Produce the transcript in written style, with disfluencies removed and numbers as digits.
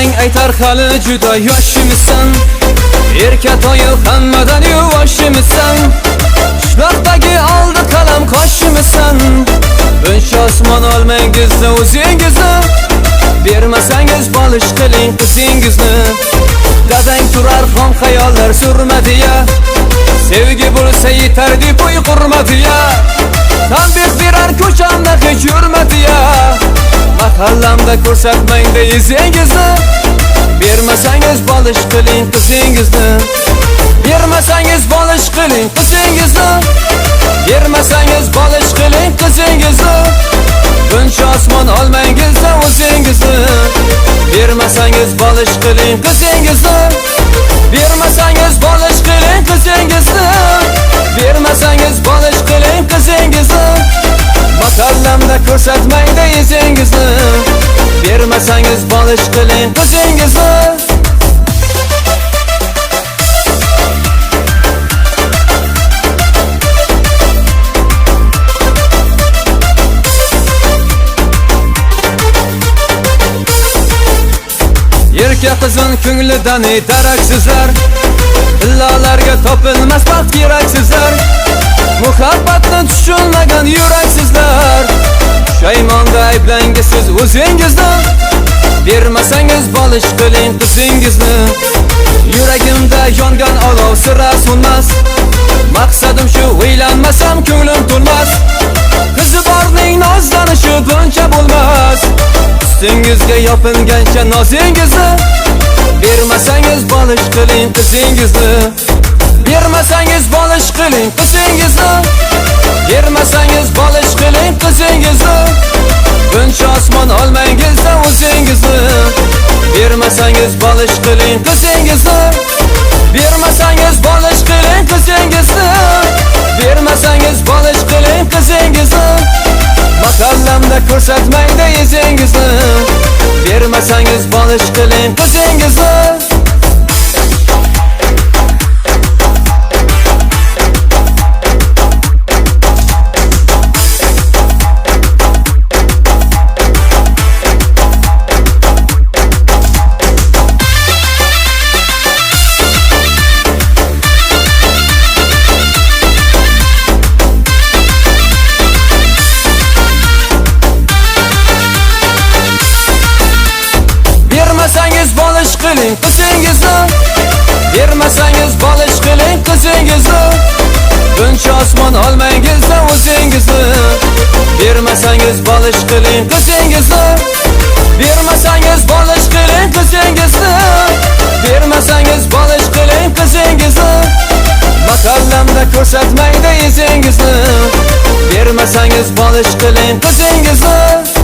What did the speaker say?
Dadang aytar hali juda yoshimisan, erkatoyi hammadan yuvoshimisan, qishloqdagi oldi qalam qoshimisan. Buncha osmon olmangizni o'zingizni, bermasangiz bolish qiling qizingizni. Dadang turar xom xayollar surmadiya, sevgi bo'lsa yetar deb uy qurmadiya, tanbeh berar ko'chamda hech yurmadiya. Mahallamda ko'rsatmangda izingizni, bermasangiz bolish qiling qizingizni. Bermasangiz bolish qiling qizingizni, bermasangiz bolish qiling qizingizni. Buncha osmon olmangizda o'zingizni, bermasangiz bolish qiling qizingizni. Bermasangiz bolish qiling qizingizni, bermasangiz bolish qiling qizingizni. Mahallamda ko'rsatmangda izingizni, bermasangiz bolish qiling qizingizni. Erkak qizning ko'nglidan daraksizlar, illolarga topilmas baxt keraksizlar. Muhabbatni tushunmagan yuraksizlar, shaymonda ayblangisiz o'zingizni, bermasangiz bolish qiling qizingizni. Yuragimda yongan olov sira so'nmas, maqsadim shu, o'ylanmasam ko'nglim to'lmas. Qizi borning nozlanishi buncha bo'lmas, ustingizga yopingancha nozingizni, bermasangiz bolish qiling qizingizni. Bermasangiz bolish qiling qizingizni, bermasangiz bolish qiling qizingizni. Buncha osmon olmangizda o'zingizni, bermasangiz bolish qiling qizingizni. Bermasangiz bolish qiling qizingizni, bermasangiz bolish qiling qizingizni. Mahallamda ko'rsatmangda izingizni, bermasangiz bolish qiling qizingizni. Bermasangiz bolish qiling qizingizni, bermasangiz bolish qiling qizingizni. Buncha osmon olmangizda o'zingizni, bermasangiz bolish qiling qizingizni. Bermasangiz bolish qiling qizingizni, bermasangiz bolish qiling qizingizni. Mahallamda ko'rsatmangda izingizni, bermasangiz bolish qiling qizingizni.